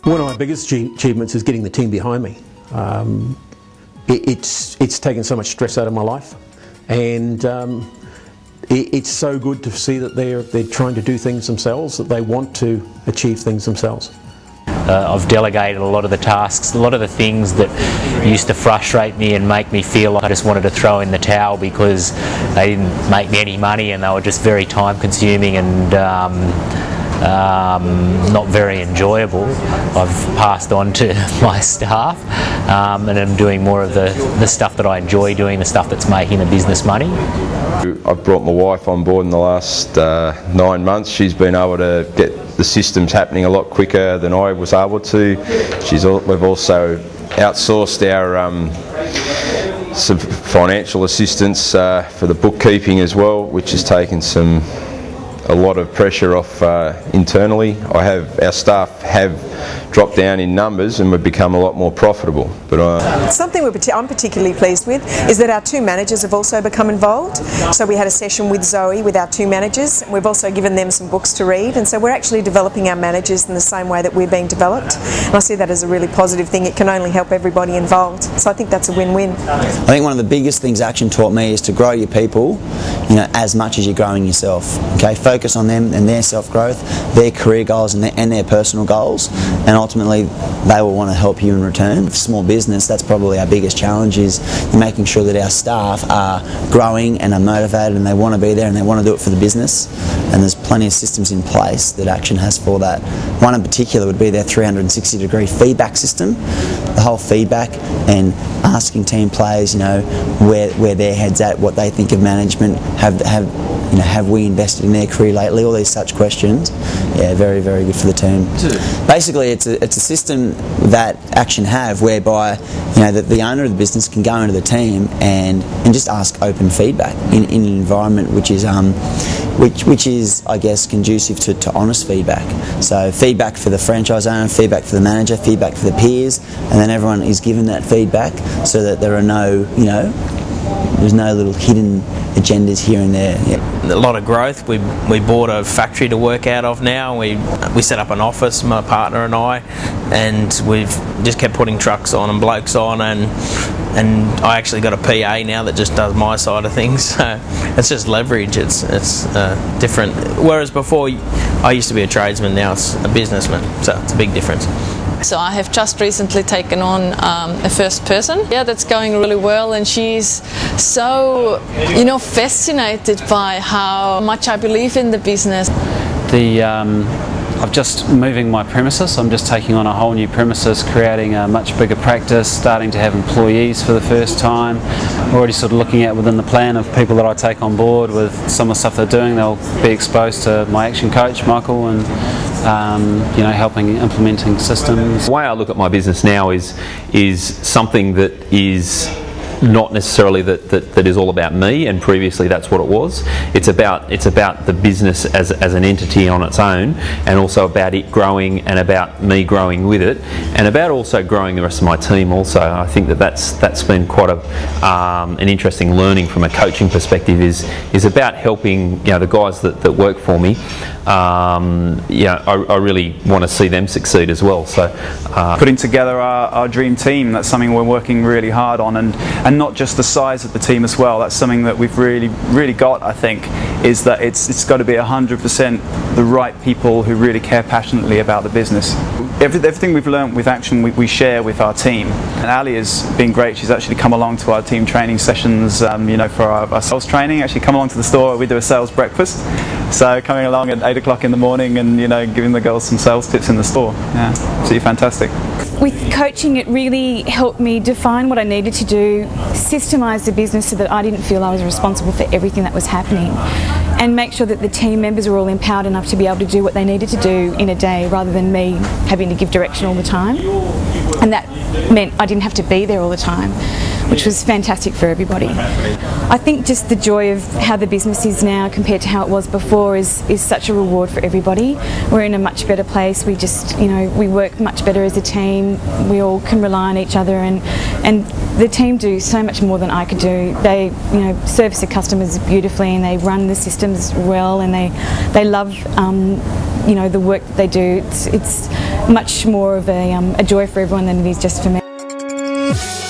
One of my biggest achievements is getting the team behind me. It's taken so much stress out of my life, and it's so good to see that they're trying to do things themselves, that they want to achieve things themselves. I've delegated a lot of the tasks, a lot of the things that used to frustrate me and make me feel like I just wanted to throw in the towel because they didn't make me any money and they were just very time consuming and not very enjoyable. I've passed on to my staff and I'm doing more of the stuff that I enjoy doing, the stuff that's making the business money. I've brought my wife on board in the last 9 months. She's been able to get the systems happening a lot quicker than I was able to. We've also outsourced our some financial assistance for the bookkeeping as well, which has taken a lot of pressure off internally. Our staff have dropped down in numbers and we've become a lot more profitable. But something I'm particularly pleased with is that our 2 managers have also become involved. So we had a session with Zoe with our 2 managers, and we've also given them some books to read, and so we're actually developing our managers in the same way that we're being developed, and I see that as a really positive thing. It can only help everybody involved, so I think that's a win-win. I think one of the biggest things Action taught me is to grow your people, as much as you're growing yourself. Okay, focus on them and their self-growth, their career goals and their personal goals, and ultimately they will want to help you in return. For small business, that's probably our biggest challenge, is making sure that our staff are growing and are motivated and they want to be there and they want to do it for the business, and there's plenty of systems in place that Action has for that. One in particular would be their 360-degree feedback system. The whole feedback and asking team players, where their head's at, what they think of management, have we invested in their career lately, all these such questions. Yeah, very, very good for the team. Basically, it's a system that Action have whereby the owner of the business can go into the team and just ask open feedback in an environment which is I guess conducive to honest feedback. So feedback for the franchise owner, feedback for the manager, feedback for the peers, and then everyone is given that feedback so that there are no there's no little hidden agendas here and there. Yeah. A lot of growth. We bought a factory to work out of now. We set up an office, my partner and I, and we've just kept putting trucks on and blokes on, and I actually got a PA now that just does my side of things. So it's just leverage. It's different. Whereas before I used to be a tradesman, now it's a businessman. So it's a big difference. So I have just recently taken on a first person. Yeah, that's going really well, and she's so, fascinated by how much I believe in the business. I'm just moving my premises. I'm just taking on a whole new premises, creating a much bigger practice, starting to have employees for the first time. Already sort of looking at within the plan of people that I take on board with some of the stuff they're doing. They'll be exposed to my Action coach, Michael, and helping implementing systems. The way I look at my business now is something that is not necessarily that is all about me, and previously that's what it was. It's about the business as an entity on its own, and also about it growing and about me growing with it, and about also growing the rest of my team also. I think that's been quite an interesting learning from a coaching perspective, is about helping the guys that work for me. I really want to see them succeed as well. So putting together our dream team, that's something we're working really hard on, and not just the size of the team as well. That's something that we've really got, I think, is that it's got to be 100% the right people who really care passionately about the business. Everything we've learned with Action we share with our team, and Ali has been great. She's actually come along to our team training sessions, for our sales training. Actually come along to the store, we do a sales breakfast, so coming along at 8 o'clock in the morning and giving the girls some sales tips in the store. Yeah, absolutely fantastic. With coaching, it really helped me define what I needed to do, systemize the business so that I didn't feel I was responsible for everything that was happening, and make sure that the team members were all empowered enough to be able to do what they needed to do in a day, rather than me having to give direction all the time. And that meant I didn't have to be there all the time, which was fantastic for everybody. I think just the joy of how the business is now compared to how it was before is such a reward for everybody. We're in a much better place. We just, we work much better as a team. We all can rely on each other, and the team do so much more than I could do. They, service the customers beautifully, and they run the systems well, and they love you know, the work that they do, it's much more of a joy for everyone than it is just for me.